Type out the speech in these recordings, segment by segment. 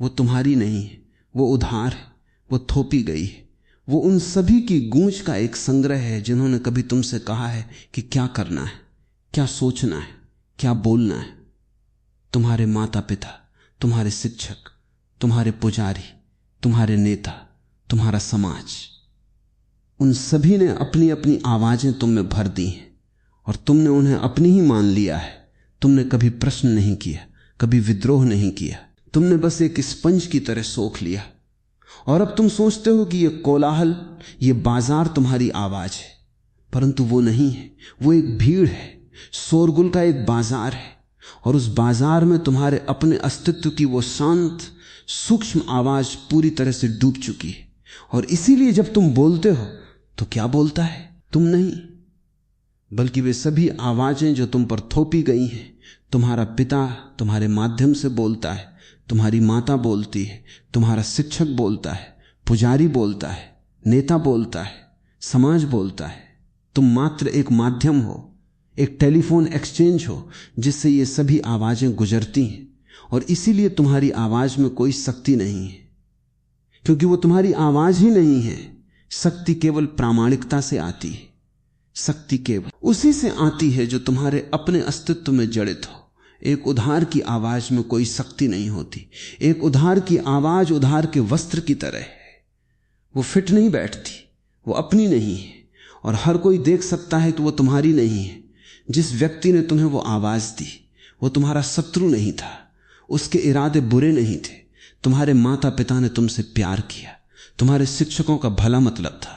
वो तुम्हारी नहीं है, वो उधार है, वो थोपी गई है। वो उन सभी की गूंज का एक संग्रह है जिन्होंने कभी तुमसे कहा है कि क्या करना है, क्या सोचना है, क्या बोलना है। तुम्हारे माता पिता, तुम्हारे शिक्षक, तुम्हारे पुजारी, तुम्हारे नेता, तुम्हारा समाज, उन सभी ने अपनी अपनी आवाजें तुम में भर दी हैं और तुमने उन्हें अपनी ही मान लिया है। तुमने कभी प्रश्न नहीं किया, कभी विद्रोह नहीं किया। तुमने बस एक स्पंज की तरह सोख लिया। और अब तुम सोचते हो कि यह कोलाहल, यह बाजार तुम्हारी आवाज है, परंतु वो नहीं है। वो एक भीड़ है, शोरगुल का एक बाजार है, और उस बाजार में तुम्हारे अपने अस्तित्व की वो शांत सूक्ष्म आवाज पूरी तरह से डूब चुकी है। और इसीलिए जब तुम बोलते हो तो क्या बोलता है? तुम नहीं, बल्कि वे सभी आवाजें जो तुम पर थोपी गई हैं। तुम्हारा पिता तुम्हारे माध्यम से बोलता है, तुम्हारी माता बोलती है, तुम्हारा शिक्षक बोलता है, पुजारी बोलता है, नेता बोलता है, समाज बोलता है। तुम मात्र एक माध्यम हो, एक टेलीफोन एक्सचेंज हो जिससे ये सभी आवाजें गुजरती हैं। और इसीलिए तुम्हारी आवाज में कोई शक्ति नहीं है, क्योंकि वो तुम्हारी आवाज ही नहीं है। शक्ति केवल प्रामाणिकता से आती है। शक्ति केवल उसी से आती है जो तुम्हारे अपने अस्तित्व में जड़ित हो। एक उधार की आवाज में कोई शक्ति नहीं होती। एक उधार की आवाज उधार के वस्त्र की तरह है, वो फिट नहीं बैठती, वो अपनी नहीं है और हर कोई देख सकता है कि वो तुम्हारी नहीं है। जिस व्यक्ति ने तुम्हें वो आवाज दी वो तुम्हारा शत्रु नहीं था, उसके इरादे बुरे नहीं थे। तुम्हारे माता पिता ने तुमसे प्यार किया, तुम्हारे शिक्षकों का भला मतलब था,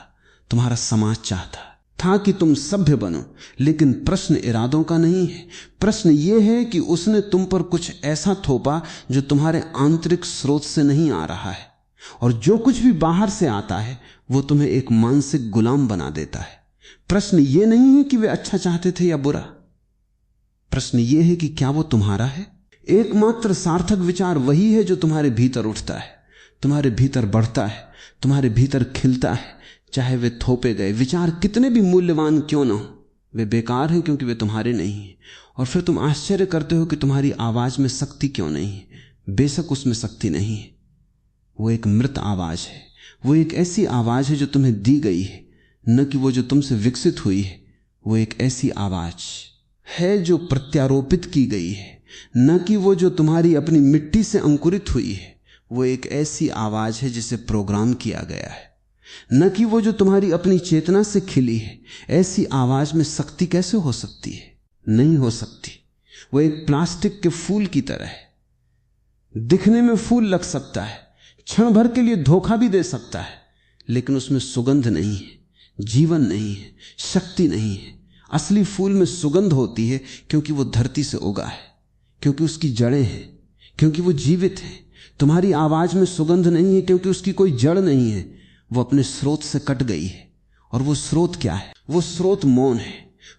तुम्हारा समाज चाहता था कि तुम सभ्य बनो। लेकिन प्रश्न इरादों का नहीं है। प्रश्न यह है कि उसने तुम पर कुछ ऐसा थोपा जो तुम्हारे आंतरिक स्रोत से नहीं आ रहा है, और जो कुछ भी बाहर से आता है वो तुम्हें एक मानसिक गुलाम बना देता है। प्रश्न यह नहीं है कि वे अच्छा चाहते थे या बुरा, प्रश्न यह है कि क्या वो तुम्हारा है। एकमात्र सार्थक विचार वही है जो तुम्हारे भीतर उठता है, तुम्हारे भीतर बढ़ता है, तुम्हारे भीतर खिलता है। चाहे वे थोपे गए विचार कितने भी मूल्यवान क्यों ना हो, वे बेकार हैं क्योंकि वे तुम्हारे नहीं हैं। और फिर तुम आश्चर्य करते हो कि तुम्हारी आवाज में शक्ति क्यों नहीं है। बेशक उसमें शक्ति नहीं है, वो एक मृत आवाज है। वो एक ऐसी आवाज है जो तुम्हें दी गई है, न कि वो जो तुमसे विकसित हुई है। वो एक ऐसी आवाज है जो प्रत्यारोपित की गई है, न कि वो जो तुम्हारी अपनी मिट्टी से अंकुरित हुई है। वो एक ऐसी आवाज है जिसे प्रोग्राम किया गया है, न कि वो जो तुम्हारी अपनी चेतना से खिली है। ऐसी आवाज में शक्ति कैसे हो सकती है? नहीं हो सकती। वो एक प्लास्टिक के फूल की तरह है। दिखने में फूल लग सकता है, क्षण भर के लिए धोखा भी दे सकता है, लेकिन उसमें सुगंध नहीं है, जीवन नहीं है, शक्ति नहीं है। असली फूल में सुगंध होती है क्योंकि वो धरती से उगा है, क्योंकि उसकी जड़ें हैं, क्योंकि वो जीवित है। तुम्हारी आवाज में सुगंध नहीं है क्योंकि उसकी कोई जड़ नहीं है, वो अपने स्रोत से कट गई है। और वो स्रोत क्या है? वो स्रोत मौन है।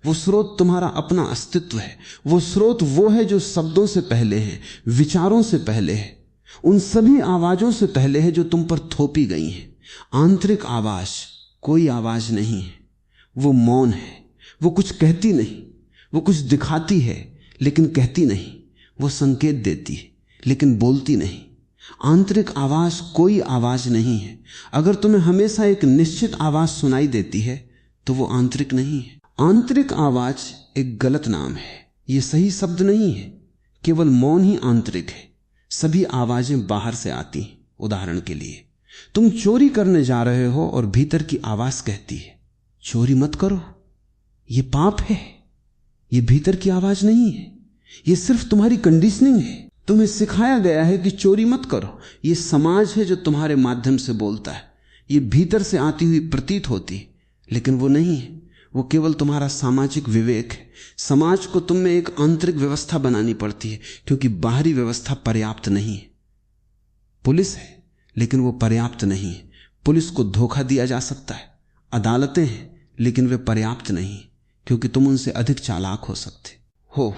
वो स्रोत तुम्हारा अपना अस्तित्व है। वो स्रोत वो है जो शब्दों से पहले है, विचारों से पहले है, उन सभी आवाजों से पहले है जो तुम पर थोपी गई हैं। आंतरिक आवाज कोई आवाज नहीं है, वो मौन है। वो कुछ कहती नहीं, वो कुछ दिखाती है लेकिन कहती नहीं। वो संकेत देती है लेकिन बोलती नहीं। आंतरिक आवाज कोई आवाज नहीं है। अगर तुम्हें हमेशा एक निश्चित आवाज सुनाई देती है तो वो आंतरिक नहीं है। आंतरिक आवाज एक गलत नाम है, ये सही शब्द नहीं है। केवल मौन ही आंतरिक है। सभी आवाजें बाहर से आती हैं। उदाहरण के लिए तुम चोरी करने जा रहे हो और भीतर की आवाज कहती है चोरी मत करो, ये पाप है। ये भीतर की आवाज नहीं है, ये सिर्फ तुम्हारी कंडीशनिंग है। तुम्हें सिखाया गया है कि चोरी मत करो। ये समाज है जो तुम्हारे माध्यम से बोलता है। ये भीतर से आती हुई प्रतीत होती है, लेकिन वो नहीं है। वो केवल तुम्हारा सामाजिक विवेक है। समाज को तुम में एक आंतरिक व्यवस्था बनानी पड़ती है, क्योंकि बाहरी व्यवस्था पर्याप्त नहीं है। पुलिस है लेकिन वो पर्याप्त नहीं है। पुलिस को धोखा दिया जा सकता है। अदालतें हैं लेकिन वे पर्याप्त नहीं, क्योंकि तुम उनसे अधिक चालाक हो सकते हो।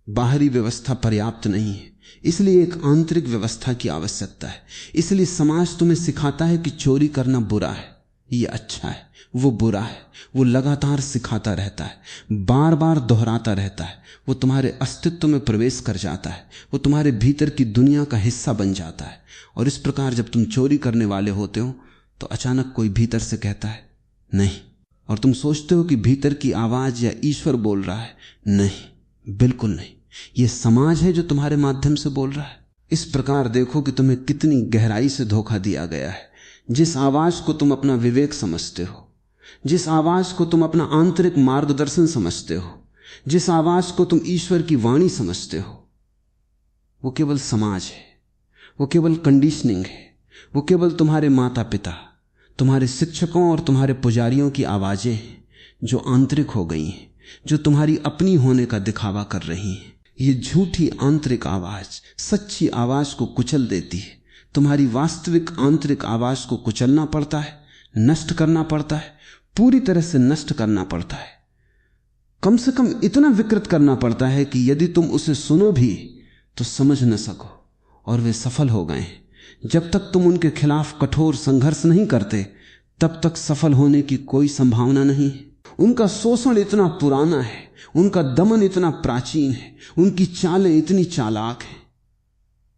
बाहरी व्यवस्था पर्याप्त नहीं है, इसलिए एक आंतरिक व्यवस्था की आवश्यकता है। इसलिए समाज तुम्हें सिखाता है कि चोरी करना बुरा है, ये अच्छा है, वो बुरा है, वो लगातार सिखाता रहता है, बार बार दोहराता रहता है, वो तुम्हारे अस्तित्व में प्रवेश कर जाता है, वो तुम्हारे भीतर की दुनिया का हिस्सा बन जाता है। और इस प्रकार जब तुम चोरी करने वाले होते हो तो अचानक कोई भीतर से कहता है नहीं, और तुम सोचते हो कि भीतर की आवाज या ईश्वर बोल रहा है। नहीं, बिल्कुल नहीं, ये समाज है जो तुम्हारे माध्यम से बोल रहा है। इस प्रकार देखो कि तुम्हें कितनी गहराई से धोखा दिया गया है। जिस आवाज को तुम अपना विवेक समझते हो, जिस आवाज को तुम अपना आंतरिक मार्गदर्शन समझते हो, जिस आवाज को तुम ईश्वर की वाणी समझते हो, वो केवल समाज है, वो केवल कंडीशनिंग है, वो केवल तुम्हारे माता पिता, तुम्हारे शिक्षकों और तुम्हारे पुजारियों की आवाजें हैं जो आंतरिक हो गई हैं, जो तुम्हारी अपनी होने का दिखावा कर रही हैं। ये झूठी आंतरिक आवाज सच्ची आवाज को कुचल देती है। तुम्हारी वास्तविक आंतरिक आवाज को कुचलना पड़ता है, नष्ट करना पड़ता है, पूरी तरह से नष्ट करना पड़ता है। कम से कम इतना विकृत करना पड़ता है कि यदि तुम उसे सुनो भी तो समझ न सको। और वे सफल हो गए। जब तक तुम उनके खिलाफ कठोर संघर्ष नहीं करते तब तक सफल होने की कोई संभावना नहीं है। उनका शोषण इतना पुराना है, उनका दमन इतना प्राचीन है, उनकी चालें इतनी चालाक हैं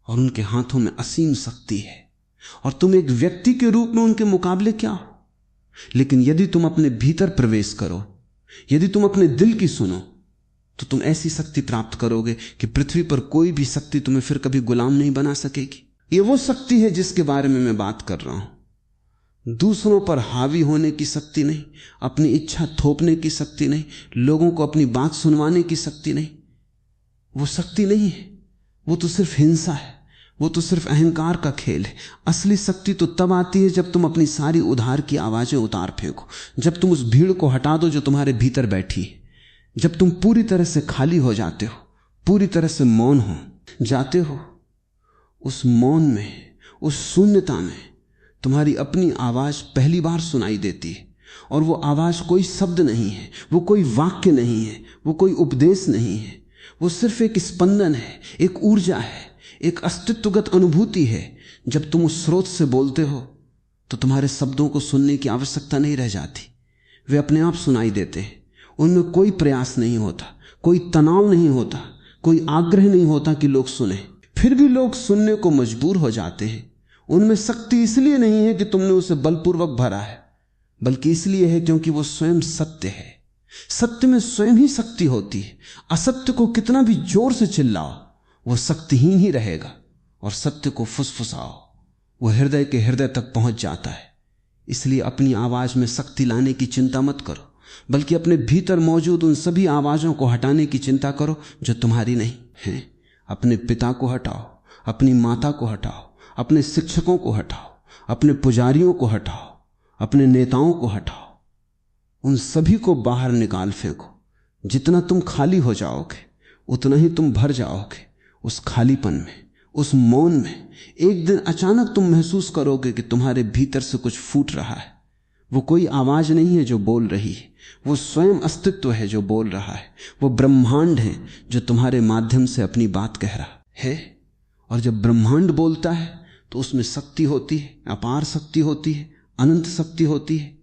और उनके हाथों में असीम शक्ति है, और तुम एक व्यक्ति के रूप में उनके मुकाबले क्या हो। लेकिन यदि तुम अपने भीतर प्रवेश करो, यदि तुम अपने दिल की सुनो, तो तुम ऐसी शक्ति प्राप्त करोगे कि पृथ्वी पर कोई भी शक्ति तुम्हें फिर कभी गुलाम नहीं बना सकेगी। ये वो शक्ति है जिसके बारे में मैं बात कर रहा हूं। दूसरों पर हावी होने की शक्ति नहीं, अपनी इच्छा थोपने की शक्ति नहीं, लोगों को अपनी बात सुनवाने की शक्ति नहीं। वो शक्ति नहीं है, वो तो सिर्फ हिंसा है, वो तो सिर्फ अहंकार का खेल है। असली शक्ति तो तब आती है जब तुम अपनी सारी उधार की आवाजें उतार फेंको, जब तुम उस भीड़ को हटा दो जो तुम्हारे भीतर बैठी है, जब तुम पूरी तरह से खाली हो जाते हो, पूरी तरह से मौन हो जाते हो। उस मौन में, उस शून्यता में तुम्हारी अपनी आवाज पहली बार सुनाई देती है। और वो आवाज कोई शब्द नहीं है, वो कोई वाक्य नहीं है, वो कोई उपदेश नहीं है, वो सिर्फ एक स्पंदन है, एक ऊर्जा है, एक अस्तित्वगत अनुभूति है। जब तुम उस स्रोत से बोलते हो तो तुम्हारे शब्दों को सुनने की आवश्यकता नहीं रह जाती, वे अपने आप सुनाई देते हैं। उनमें कोई प्रयास नहीं होता, कोई तनाव नहीं होता, कोई आग्रह नहीं होता कि लोग सुने। फिर भी लोग सुनने को मजबूर हो जाते हैं। उनमें शक्ति इसलिए नहीं है कि तुमने उसे बलपूर्वक भरा है, बल्कि इसलिए है क्योंकि वो स्वयं सत्य है। सत्य में स्वयं ही शक्ति होती है। असत्य को कितना भी जोर से चिल्लाओ वो शक्तिहीन ही रहेगा, और सत्य को फुसफुसाओ वो हृदय के हृदय तक पहुंच जाता है। इसलिए अपनी आवाज में शक्ति लाने की चिंता मत करो, बल्कि अपने भीतर मौजूद उन सभी आवाजों को हटाने की चिंता करो जो तुम्हारी नहीं है। अपने पिता को हटाओ, अपनी माता को हटाओ, अपने शिक्षकों को हटाओ, अपने पुजारियों को हटाओ, अपने नेताओं को हटाओ। उन सभी को बाहर निकाल फेंको। जितना तुम खाली हो जाओगे उतना ही तुम भर जाओगे उस खालीपन में, उस मौन में। एक दिन अचानक तुम महसूस करोगे कि तुम्हारे भीतर से कुछ फूट रहा है। वो कोई आवाज नहीं है जो बोल रही है, वो स्वयं अस्तित्व है जो बोल रहा है। वो ब्रह्मांड है जो तुम्हारे माध्यम से अपनी बात कह रहा है। और जब ब्रह्मांड बोलता है तो उसमें शक्ति होती है, अपार शक्ति होती है, अनंत शक्ति होती है।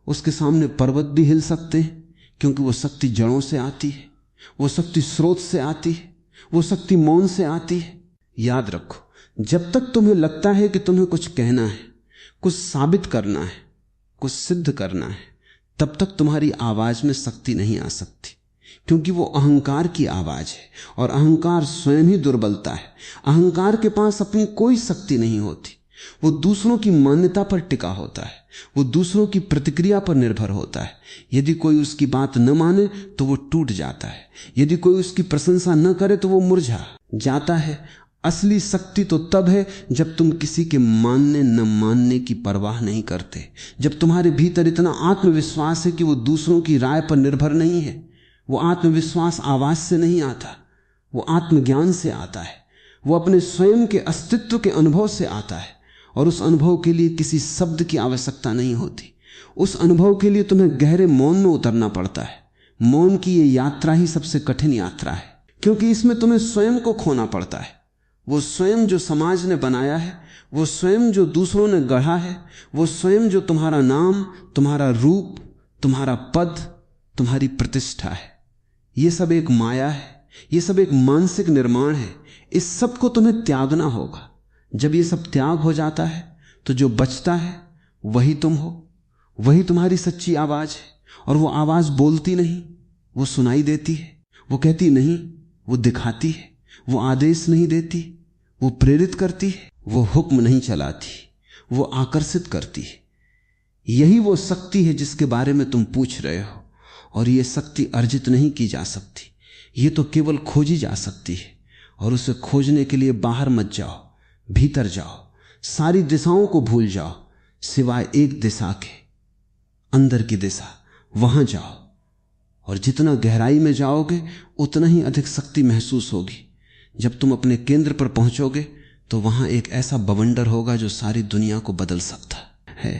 उसके सामने पर्वत भी हिल सकते हैं, क्योंकि वो शक्ति जड़ों से आती है, वो शक्ति स्रोत से आती है, वो शक्ति मौन से आती है। याद रखो, जब तक तुम्हें लगता है कि तुम्हें कुछ कहना है, कुछ साबित करना है, कुछ सिद्ध करना है, तब तक तुम्हारी आवाज में शक्ति नहीं आ सकती, क्योंकि वो अहंकार की आवाज है। और अहंकार स्वयं ही दुर्बलता है। अहंकार के पास अपनी कोई शक्ति नहीं होती। वो दूसरों की मान्यता पर टिका होता है, वो दूसरों की प्रतिक्रिया पर निर्भर होता है। यदि कोई उसकी बात न माने तो वो टूट जाता है, यदि कोई उसकी प्रशंसा न करे तो वो मुरझा जाता है। असली शक्ति तो तब है जब तुम किसी के मानने न मानने की परवाह नहीं करते, जब तुम्हारे भीतर इतना आत्मविश्वास है कि वो दूसरों की राय पर निर्भर नहीं है। वो आत्मविश्वास आवाज से नहीं आता, वो आत्मज्ञान से आता है, वो अपने स्वयं के अस्तित्व के अनुभव से आता है। और उस अनुभव के लिए किसी शब्द की आवश्यकता नहीं होती। उस अनुभव के लिए तुम्हें गहरे मौन में उतरना पड़ता है। मौन की ये यात्रा ही सबसे कठिन यात्रा है, क्योंकि इसमें तुम्हें स्वयं को खोना पड़ता है। वो स्वयं जो समाज ने बनाया है, वो स्वयं जो दूसरों ने गढ़ा है, वो स्वयं जो तुम्हारा नाम, तुम्हारा रूप, तुम्हारा पद, तुम्हारी प्रतिष्ठा है, ये सब एक माया है, ये सब एक मानसिक निर्माण है। इस सब को तुम्हें त्यागना होगा। जब ये सब त्याग हो जाता है तो जो बचता है वही तुम हो, वही तुम्हारी सच्ची आवाज है। और वो आवाज बोलती नहीं, वो सुनाई देती है, वो कहती नहीं, वो दिखाती है, वो आदेश नहीं देती, वो प्रेरित करती है, वो हुक्म नहीं चलाती, वो आकर्षित करती है। यही वो शक्ति है जिसके बारे में तुम पूछ रहे हो। और ये शक्ति अर्जित नहीं की जा सकती, ये तो केवल खोजी जा सकती है। और उसे खोजने के लिए बाहर मत जाओ, भीतर जाओ, सारी दिशाओं को भूल जाओ, सिवाय एक दिशा के, अंदर की दिशा, वहां जाओ। और जितना गहराई में जाओगे उतना ही अधिक शक्ति महसूस होगी। जब तुम अपने केंद्र पर पहुंचोगे तो वहां एक ऐसा बवंडर होगा जो सारी दुनिया को बदल सकता है।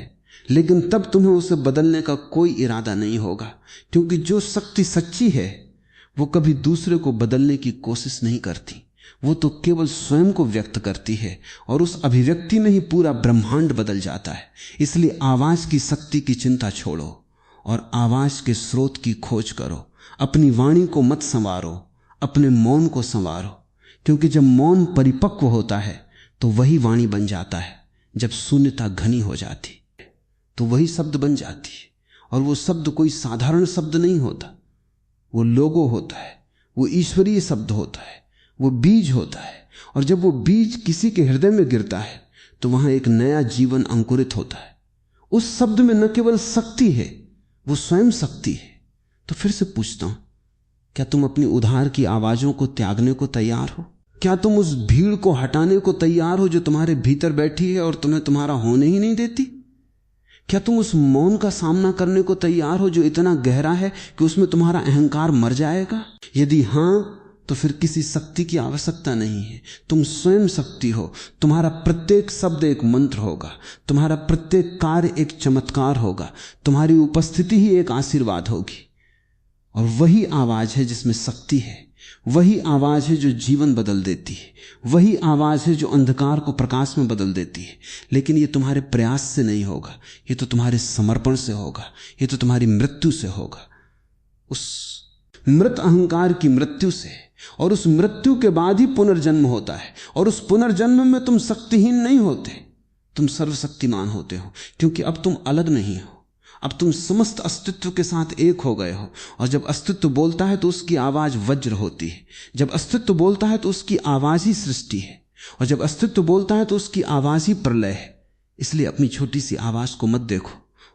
लेकिन तब तुम्हें उसे बदलने का कोई इरादा नहीं होगा, क्योंकि जो शक्ति सच्ची है वो कभी दूसरे को बदलने की कोशिश नहीं करती, वो तो केवल स्वयं को व्यक्त करती है। और उस अभिव्यक्ति में ही पूरा ब्रह्मांड बदल जाता है। इसलिए आवाज की शक्ति की चिंता छोड़ो और आवाज के स्रोत की खोज करो। अपनी वाणी को मत संवारो, अपने मौन को संवारो, क्योंकि जब मौन परिपक्व होता है तो वही वाणी बन जाता है। जब शून्यता घनी हो जाती तो वही शब्द बन जाती है। और वो शब्द कोई साधारण शब्द नहीं होता, वो लोगो होता है, वो ईश्वरीय शब्द होता है, वो बीज होता है। और जब वो बीज किसी के हृदय में गिरता है तो वहां एक नया जीवन अंकुरित होता है। उस शब्द में न केवल शक्ति है, वो स्वयं शक्ति है। तो फिर से पूछता हूं, क्या तुम अपनी उधार की आवाजों को त्यागने को तैयार हो? क्या तुम उस भीड़ को हटाने को तैयार हो जो तुम्हारे भीतर बैठी है और तुम्हें तुम्हारा होने ही नहीं देती? क्या तुम उस मौन का सामना करने को तैयार हो जो इतना गहरा है कि उसमें तुम्हारा अहंकार मर जाएगा? यदि हां, तो फिर किसी शक्ति की आवश्यकता नहीं है। तुम स्वयं शक्ति हो। तुम्हारा प्रत्येक शब्द एक मंत्र होगा, तुम्हारा प्रत्येक कार्य एक चमत्कार होगा, तुम्हारी उपस्थिति ही एक आशीर्वाद होगी। और वही आवाज है जिसमें शक्ति है, वही आवाज है जो जीवन बदल देती है, वही आवाज है जो अंधकार को प्रकाश में बदल देती है। लेकिन ये तुम्हारे प्रयास से नहीं होगा, ये तो तुम्हारे समर्पण से होगा, ये तो तुम्हारी मृत्यु से होगा, उस मृत अहंकार की मृत्यु से। और उस मृत्यु के बाद ही पुनर्जन्म होता है। और उस पुनर्जन्म में तुम शक्तिहीन नहीं होते, तुम सर्वशक्तिमान होते हो, क्योंकि अब तुम अलग नहीं हो, अब तुम समस्त अस्तित्व के साथ एक हो गए हो। और जब अस्तित्व बोलता है तो उसकी आवाज वज्र होती है, जब अस्तित्व बोलता है तो उसकी आवाज ही सृष्टि है, और जब अस्तित्व बोलता है तो उसकी आवाज ही प्रलय है। इसलिए अपनी छोटी सी आवाज को मत देखो,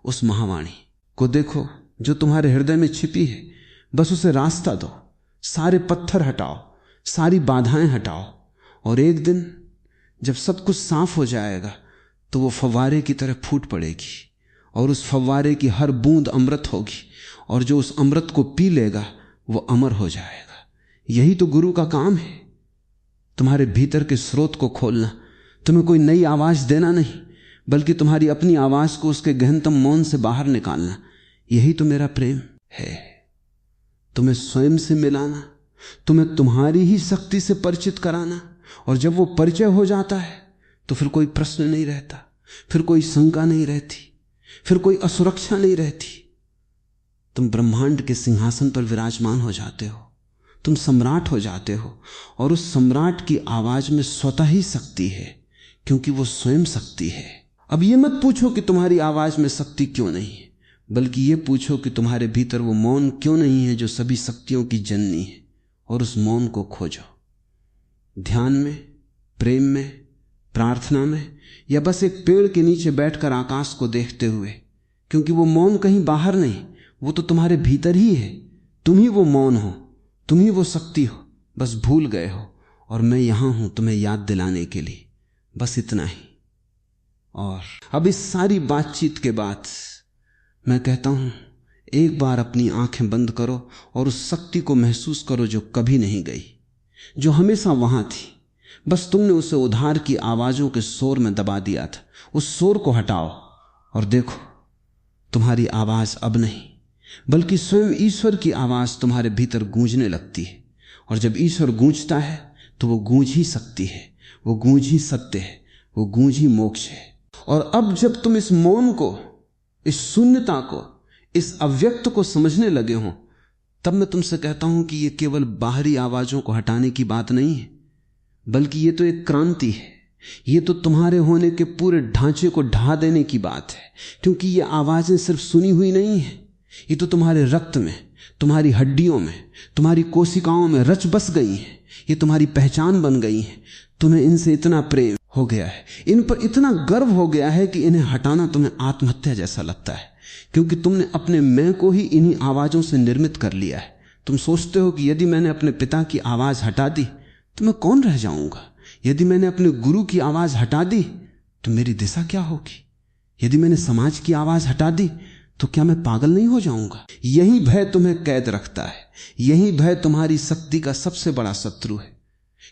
उस महावाणी को देखो जो तुम्हारे हृदय में छिपी है। बस उसे रास्ता दो, सारे पत्थर हटाओ, सारी बाधाएं हटाओ, और एक दिन जब सब कुछ साफ हो जाएगा तो वो फव्वारे की तरह फूट पड़ेगी, और उस फव्वारे की हर बूंद अमृत होगी, और जो उस अमृत को पी लेगा वो अमर हो जाएगा। यही तो गुरु का काम है, तुम्हारे भीतर के स्रोत को खोलना, तुम्हें कोई नई आवाज देना नहीं, बल्कि तुम्हारी अपनी आवाज को उसके गहनतम मौन से बाहर निकालना। यही तो मेरा प्रेम है, तुम्हें स्वयं से मिलाना, तुम्हें तुम्हारी ही शक्ति से परिचित कराना। और जब वो परिचय हो जाता है तो फिर कोई प्रश्न नहीं रहता, फिर कोई शंका नहीं रहती, फिर कोई असुरक्षा नहीं रहती। तुम ब्रह्मांड के सिंहासन पर विराजमान हो जाते हो, तुम सम्राट हो जाते हो। और उस सम्राट की आवाज में स्वतः ही शक्ति है, क्योंकि वो स्वयं शक्ति है। अब ये मत पूछो कि तुम्हारी आवाज में शक्ति क्यों नहीं है, बल्कि ये पूछो कि तुम्हारे भीतर वो मौन क्यों नहीं है जो सभी शक्तियों की जननी है। और उस मौन को खोजो, ध्यान में, प्रेम में, प्रार्थना में, या बस एक पेड़ के नीचे बैठकर आकाश को देखते हुए। क्योंकि वो मौन कहीं बाहर नहीं, वो तो तुम्हारे भीतर ही है। तुम ही वो मौन हो, तुम ही वो शक्ति हो, बस भूल गए हो। और मैं यहां हूं तुम्हें याद दिलाने के लिए, बस इतना ही। और अब इस सारी बातचीत के बाद मैं कहता हूं, एक बार अपनी आंखें बंद करो और उस शक्ति को महसूस करो जो कभी नहीं गई, जो हमेशा वहां थी। बस तुमने उसे उधार की आवाजों के शोर में दबा दिया था। उस शोर को हटाओ और देखो, तुम्हारी आवाज अब नहीं, बल्कि स्वयं ईश्वर की आवाज तुम्हारे भीतर गूंजने लगती है। और जब ईश्वर गूंजता है तो वो गूंज ही सकती है, वो गूंज ही सत्य है, वो गूंज ही मोक्ष है। और अब जब तुम इस मौन को, इस शून्यता को, इस अव्यक्त को समझने लगे हो, तब मैं तुमसे कहता हूं कि यह केवल बाहरी आवाजों को हटाने की बात नहीं है, बल्कि यह तो एक क्रांति है। यह तो तुम्हारे होने के पूरे ढांचे को ढा देने की बात है, क्योंकि ये आवाजें सिर्फ सुनी हुई नहीं है, ये तो तुम्हारे रक्त में, तुम्हारी हड्डियों में, तुम्हारी कोशिकाओं में रच बस गई हैं। ये तुम्हारी पहचान बन गई हैं। तुम्हें इनसे इतना प्रेम हो गया है, इन पर इतना गर्व हो गया है कि इन्हें हटाना तुम्हें आत्महत्या जैसा लगता है, क्योंकि तुमने अपने मैं को ही इन्हीं आवाजों से निर्मित कर लिया है। तुम सोचते हो कि यदि मैंने अपने पिता की आवाज हटा दी तो मैं कौन रह जाऊंगा, यदि मैंने अपने गुरु की आवाज हटा दी तो मेरी दिशा क्या होगी, यदि मैंने समाज की आवाज हटा दी तो क्या मैं पागल नहीं हो जाऊंगा। यही भय तुम्हें कैद रखता है, यही भय तुम्हारी शक्ति का सबसे बड़ा शत्रु है,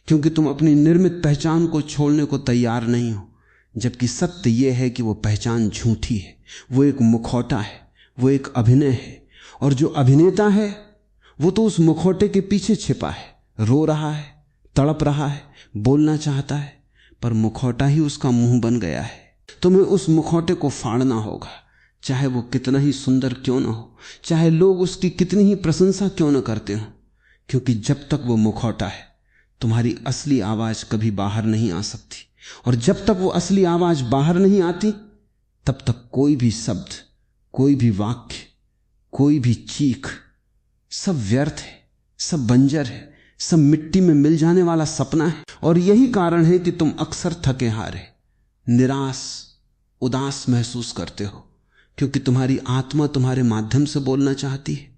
क्योंकि तुम अपनी निर्मित पहचान को छोड़ने को तैयार नहीं हो, जबकि सत्य यह है कि वो पहचान झूठी है, वो एक मुखौटा है, वो एक अभिनय है। और जो अभिनेता है वो तो उस मुखौटे के पीछे छिपा है, रो रहा है, तड़प रहा है, बोलना चाहता है, पर मुखौटा ही उसका मुंह बन गया है। तुम्हें उस मुखौटे को फाड़ना होगा, चाहे वो कितना ही सुंदर क्यों ना हो, चाहे लोग उसकी कितनी ही प्रशंसा क्यों ना करते हो, क्योंकि जब तक वो मुखौटा है तुम्हारी असली आवाज कभी बाहर नहीं आ सकती। और जब तक वो असली आवाज बाहर नहीं आती तब तक कोई भी शब्द, कोई भी वाक्य, कोई भी चीख सब व्यर्थ है, सब बंजर है, सब मिट्टी में मिल जाने वाला सपना है। और यही कारण है कि तुम अक्सर थके हारे, निराश, उदास महसूस करते हो, क्योंकि तुम्हारी आत्मा तुम्हारे माध्यम से बोलना चाहती है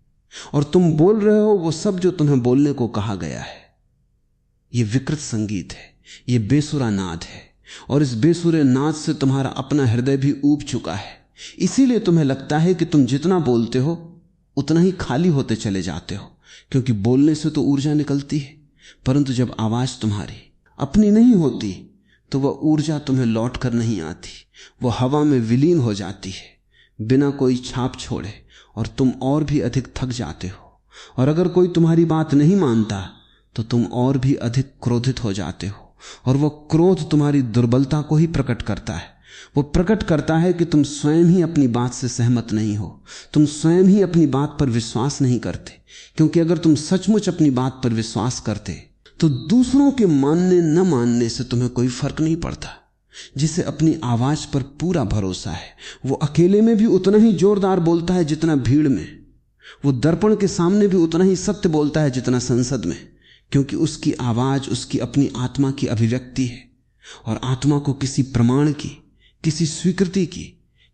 और तुम बोल रहे हो वो सब जो तुम्हें बोलने को कहा गया है। ये विकृत संगीत है, ये बेसुरा नाद है, और इस बेसुरे नाद से तुम्हारा अपना हृदय भी ऊब चुका है। इसीलिए तुम्हें लगता है कि तुम जितना बोलते हो उतना ही खाली होते चले जाते हो, क्योंकि बोलने से तो ऊर्जा निकलती है, परंतु जब आवाज तुम्हारी अपनी नहीं होती तो वह ऊर्जा तुम्हें लौट कर नहीं आती, वो हवा में विलीन हो जाती है बिना कोई छाप छोड़े, और तुम और भी अधिक थक जाते हो। और अगर कोई तुम्हारी बात नहीं मानता तो तुम और भी अधिक क्रोधित हो जाते हो, और वो क्रोध तुम्हारी दुर्बलता को ही प्रकट करता है। वो प्रकट करता है कि तुम स्वयं ही अपनी बात से सहमत नहीं हो, तुम स्वयं ही अपनी बात पर विश्वास नहीं करते, क्योंकि अगर तुम सचमुच अपनी बात पर विश्वास करते तो दूसरों के मानने न मानने से तुम्हें कोई फर्क नहीं पड़ता। जिसे अपनी आवाज पर पूरा भरोसा है वो अकेले में भी उतना ही जोरदार बोलता है जितना भीड़ में, वो दर्पण के सामने भी उतना ही सत्य बोलता है जितना संसद में, क्योंकि उसकी आवाज उसकी अपनी आत्मा की अभिव्यक्ति है। और आत्मा को किसी प्रमाण की, किसी स्वीकृति की,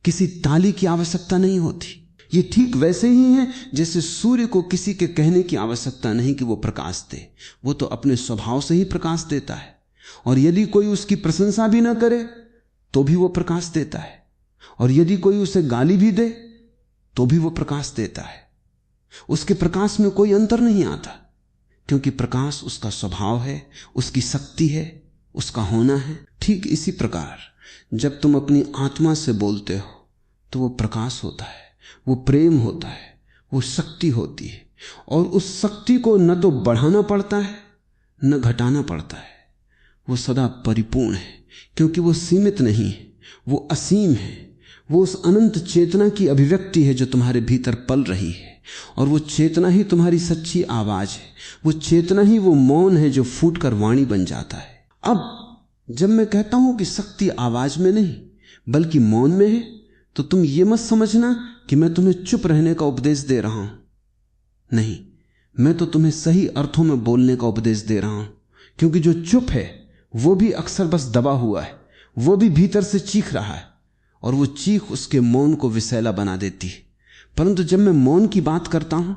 किसी ताली की आवश्यकता नहीं होती। ये ठीक वैसे ही है जैसे सूर्य को किसी के कहने की आवश्यकता नहीं कि वो प्रकाश दे, वो तो अपने स्वभाव से ही प्रकाश देता है, और यदि कोई उसकी प्रशंसा भी ना करे तो भी वो प्रकाश देता है, और यदि कोई उसे गाली भी दे तो भी वो प्रकाश देता है। उसके प्रकाश में कोई अंतर नहीं आता, क्योंकि प्रकाश उसका स्वभाव है, उसकी शक्ति है, उसका होना है। ठीक इसी प्रकार जब तुम अपनी आत्मा से बोलते हो तो वो प्रकाश होता है, वो प्रेम होता है, वो शक्ति होती है, और उस शक्ति को न तो बढ़ाना पड़ता है न घटाना पड़ता है। वो सदा परिपूर्ण है, क्योंकि वो सीमित नहीं है, वो असीम है। वो उस अनंत चेतना की अभिव्यक्ति है जो तुम्हारे भीतर पल रही है, और वो चेतना ही तुम्हारी सच्ची आवाज है, वो चेतना ही वो मौन है जो फूटकर वाणी बन जाता है। अब जब मैं कहता हूं कि शक्ति आवाज में नहीं बल्कि मौन में है, तो तुम ये मत समझना कि मैं तुम्हें चुप रहने का उपदेश दे रहा हूं। नहीं, मैं तो तुम्हें सही अर्थों में बोलने का उपदेश दे रहा हूं, क्योंकि जो चुप है वो भी अक्सर बस दबा हुआ है, वो भी भीतर से चीख रहा है, और वो चीख उसके मौन को विषैला बना देती है। परंतु जब मैं मौन की बात करता हूं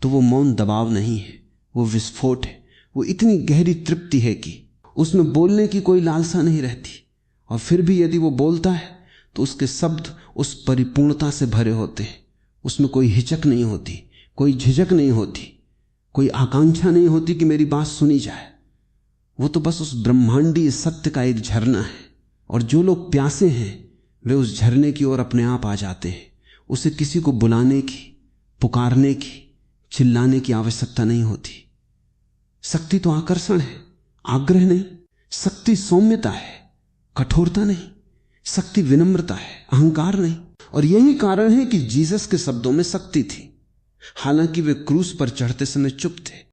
तो वो मौन दबाव नहीं है, वो विस्फोट है, वो इतनी गहरी तृप्ति है कि उसमें बोलने की कोई लालसा नहीं रहती, और फिर भी यदि वो बोलता है तो उसके शब्द उस परिपूर्णता से भरे होते हैं, उसमें कोई हिचक नहीं होती, कोई झिझक नहीं होती, कोई आकांक्षा नहीं होती कि मेरी बात सुनी जाए। वो तो बस उस ब्रह्मांडीय सत्य का एक झरना है, और जो लोग प्यासे हैं वे उस झरने की ओर अपने आप आ जाते हैं। उसे किसी को बुलाने की, पुकारने की, चिल्लाने की आवश्यकता नहीं होती। शक्ति तो आकर्षण है, आग्रह नहीं। शक्ति सौम्यता है, कठोरता नहीं। शक्ति विनम्रता है, अहंकार नहीं। और यही कारण है कि जीसस के शब्दों में शक्ति थी, हालांकि वे क्रूस पर चढ़ते समय चुप थे।